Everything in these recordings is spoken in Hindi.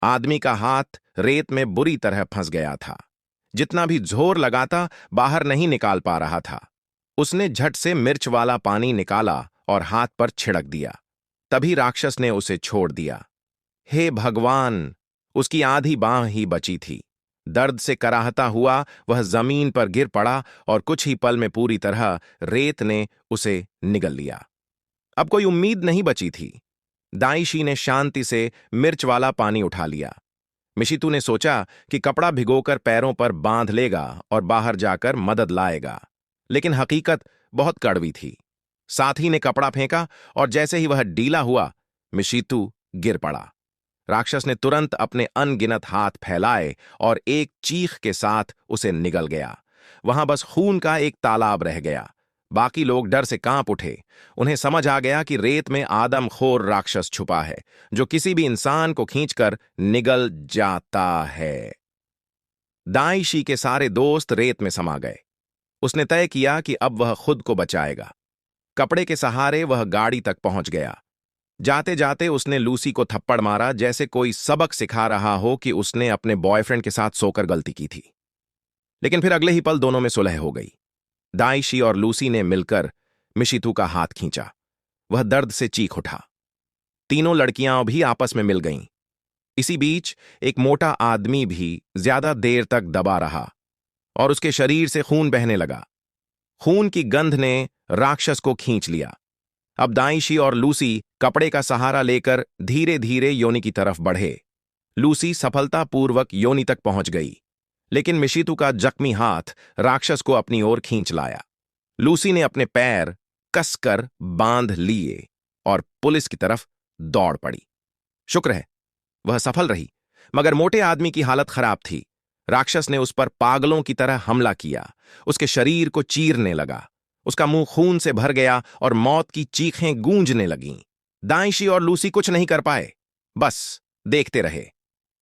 आदमी का हाथ रेत में बुरी तरह फंस गया था। जितना भी जोर लगाता बाहर नहीं निकाल पा रहा था। उसने झट से मिर्च वाला पानी निकाला और हाथ पर छिड़क दिया। तभी राक्षस ने उसे छोड़ दिया। हे भगवान! उसकी आधी बांह ही बची थी। दर्द से कराहता हुआ वह जमीन पर गिर पड़ा और कुछ ही पल में पूरी तरह रेत ने उसे निगल लिया। अब कोई उम्मीद नहीं बची थी। दाइशी ने शांति से मिर्च वाला पानी उठा लिया। मिशितु ने सोचा कि कपड़ा भिगोकर पैरों पर बांध लेगा और बाहर जाकर मदद लाएगा, लेकिन हकीकत बहुत कड़वी थी। साथी ने कपड़ा फेंका और जैसे ही वह ढीला हुआ, मिशितु गिर पड़ा। राक्षस ने तुरंत अपने अनगिनत हाथ फैलाए और एक चीख के साथ उसे निगल गया। वहां बस खून का एक तालाब रह गया। बाकी लोग डर से कांप उठे। उन्हें समझ आ गया कि रेत में आदमखोर राक्षस छुपा है, जो किसी भी इंसान को खींचकर निगल जाता है। दाइशी के सारे दोस्त रेत में समा गए। उसने तय किया कि अब वह खुद को बचाएगा। कपड़े के सहारे वह गाड़ी तक पहुंच गया। जाते जाते उसने लूसी को थप्पड़ मारा, जैसे कोई सबक सिखा रहा हो कि उसने अपने बॉयफ्रेंड के साथ सोकर गलती की थी। लेकिन फिर अगले ही पल दोनों में सुलह हो गई। दाइशी और लूसी ने मिलकर मिशितु का हाथ खींचा। वह दर्द से चीख उठा। तीनों लड़कियां भी आपस में मिल गईं। इसी बीच एक मोटा आदमी भी ज्यादा देर तक दबा रहा और उसके शरीर से खून बहने लगा। खून की गंध ने राक्षस को खींच लिया। अब दाइशी और लूसी कपड़े का सहारा लेकर धीरे धीरे योनि की तरफ बढ़े। लूसी सफलतापूर्वक योनि तक पहुंच गई, लेकिन मिशितु का जख्मी हाथ राक्षस को अपनी ओर खींच लाया। लूसी ने अपने पैर कसकर बांध लिए और पुलिस की तरफ दौड़ पड़ी। शुक्र है वह सफल रही, मगर मोटे आदमी की हालत खराब थी। राक्षस ने उस पर पागलों की तरह हमला किया। उसके शरीर को चीरने लगा। उसका मुंह खून से भर गया और मौत की चीखें गूंजने लगीं। दाइशी और लूसी कुछ नहीं कर पाए, बस देखते रहे।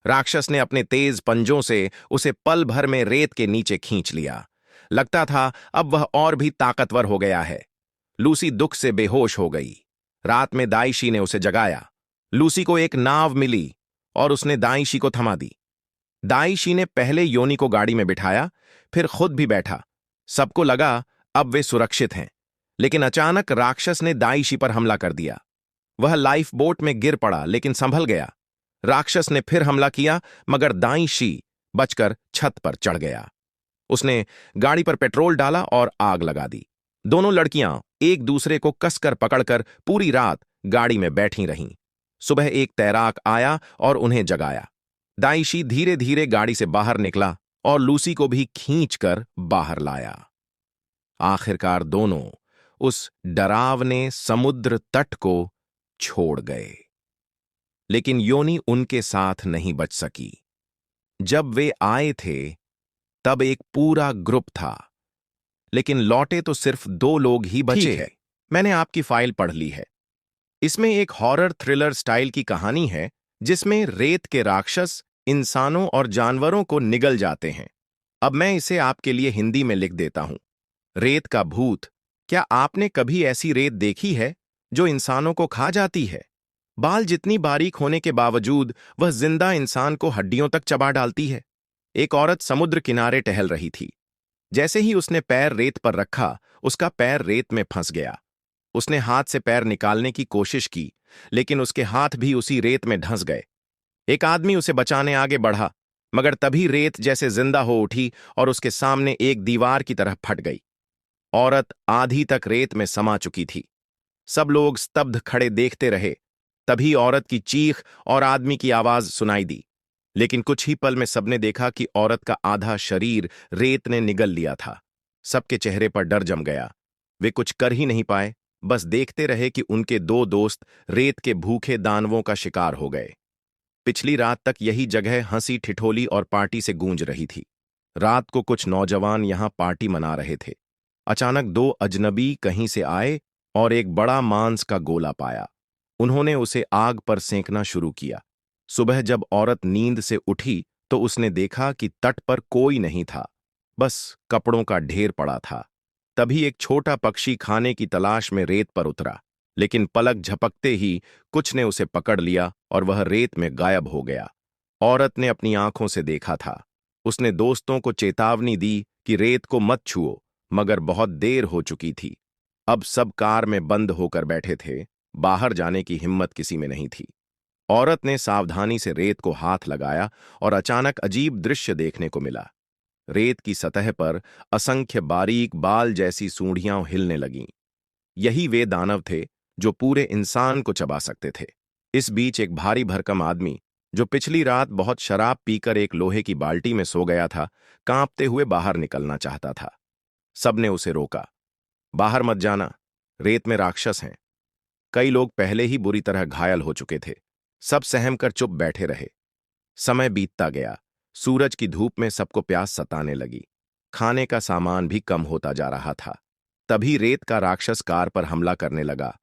राक्षस ने अपने तेज पंजों से उसे पल भर में रेत के नीचे खींच लिया। लगता था अब वह और भी ताकतवर हो गया है। लूसी दुख से बेहोश हो गई। रात में दाइशी ने उसे जगाया। लूसी को एक नाव मिली और उसने दाइशी को थमा दी। दाइशी ने पहले योनि को गाड़ी में बिठाया, फिर खुद भी बैठा। सबको लगा अब वे सुरक्षित हैं, लेकिन अचानक राक्षस ने दाइशी पर हमला कर दिया। वह लाइफ बोट में गिर पड़ा, लेकिन संभल गया। राक्षस ने फिर हमला किया, मगर दाइशी बचकर छत पर चढ़ गया। उसने गाड़ी पर पेट्रोल डाला और आग लगा दी। दोनों लड़कियां एक दूसरे को कसकर पकड़कर पूरी रात गाड़ी में बैठी रहीं। सुबह एक तैराक आया और उन्हें जगाया। दाइशी धीरे धीरे गाड़ी से बाहर निकला और लूसी को भी खींचकर बाहर लाया। आखिरकार दोनों उस डरावने समुद्र तट को छोड़ गए। लेकिन योनि उनके साथ नहीं बच सकी। जब वे आए थे तब एक पूरा ग्रुप था, लेकिन लौटे तो सिर्फ 2 लोग ही बचे। ठीक है, मैंने आपकी फाइल पढ़ ली है। इसमें एक हॉरर थ्रिलर स्टाइल की कहानी है, जिसमें रेत के राक्षस इंसानों और जानवरों को निगल जाते हैं। अब मैं इसे आपके लिए हिंदी में लिख देता हूं। रेत का भूत। क्या आपने कभी ऐसी रेत देखी है जो इंसानों को खा जाती है? बाल जितनी बारीक होने के बावजूद वह जिंदा इंसान को हड्डियों तक चबा डालती है। एक औरत समुद्र किनारे टहल रही थी। जैसे ही उसने पैर रेत पर रखा, उसका पैर रेत में फंस गया। उसने हाथ से पैर निकालने की कोशिश की, लेकिन उसके हाथ भी उसी रेत में धंस गए। एक आदमी उसे बचाने आगे बढ़ा, मगर तभी रेत जैसे जिंदा हो उठी और उसके सामने एक दीवार की तरह फट गई। औरत आधी तक रेत में समा चुकी थी। सब लोग स्तब्ध खड़े देखते रहे। तभी औरत की चीख और आदमी की आवाज सुनाई दी, लेकिन कुछ ही पल में सबने देखा कि औरत का आधा शरीर रेत ने निगल लिया था। सबके चेहरे पर डर जम गया। वे कुछ कर ही नहीं पाए, बस देखते रहे कि उनके 2 दोस्त रेत के भूखे दानवों का शिकार हो गए। पिछली रात तक यही जगह हंसी ठिठोली और पार्टी से गूंज रही थी। रात को कुछ नौजवान यहां पार्टी मना रहे थे। अचानक 2 अजनबी कहीं से आए और एक बड़ा मांस का गोला पाया। उन्होंने उसे आग पर सेंकना शुरू किया। सुबह जब औरत नींद से उठी तो उसने देखा कि तट पर कोई नहीं था, बस कपड़ों का ढेर पड़ा था। तभी एक छोटा पक्षी खाने की तलाश में रेत पर उतरा, लेकिन पलक झपकते ही कुछ ने उसे पकड़ लिया और वह रेत में गायब हो गया। औरत ने अपनी आंखों से देखा था। उसने दोस्तों को चेतावनी दी कि रेत को मत छुओ, मगर बहुत देर हो चुकी थी। अब सब कार में बंद होकर बैठे थे, बाहर जाने की हिम्मत किसी में नहीं थी। औरत ने सावधानी से रेत को हाथ लगाया और अचानक अजीब दृश्य देखने को मिला। रेत की सतह पर असंख्य बारीक बाल जैसी सूंडियां हिलने लगीं। यही वे दानव थे जो पूरे इंसान को चबा सकते थे। इस बीच एक भारी भरकम आदमी, जो पिछली रात बहुत शराब पीकर एक लोहे की बाल्टी में सो गया था, कांपते हुए बाहर निकलना चाहता था। सबने उसे रोका। बाहर मत जाना, रेत में राक्षस हैं। कई लोग पहले ही बुरी तरह घायल हो चुके थे। सब सहम कर चुप बैठे रहे। समय बीतता गया। सूरज की धूप में सबको प्यास सताने लगी। खाने का सामान भी कम होता जा रहा था। तभी रेत का राक्षस कार पर हमला करने लगा।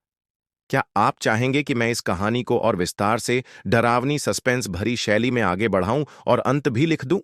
क्या आप चाहेंगे कि मैं इस कहानी को और विस्तार से डरावनी सस्पेंस भरी शैली में आगे बढ़ाऊं और अंत भी लिख दूं?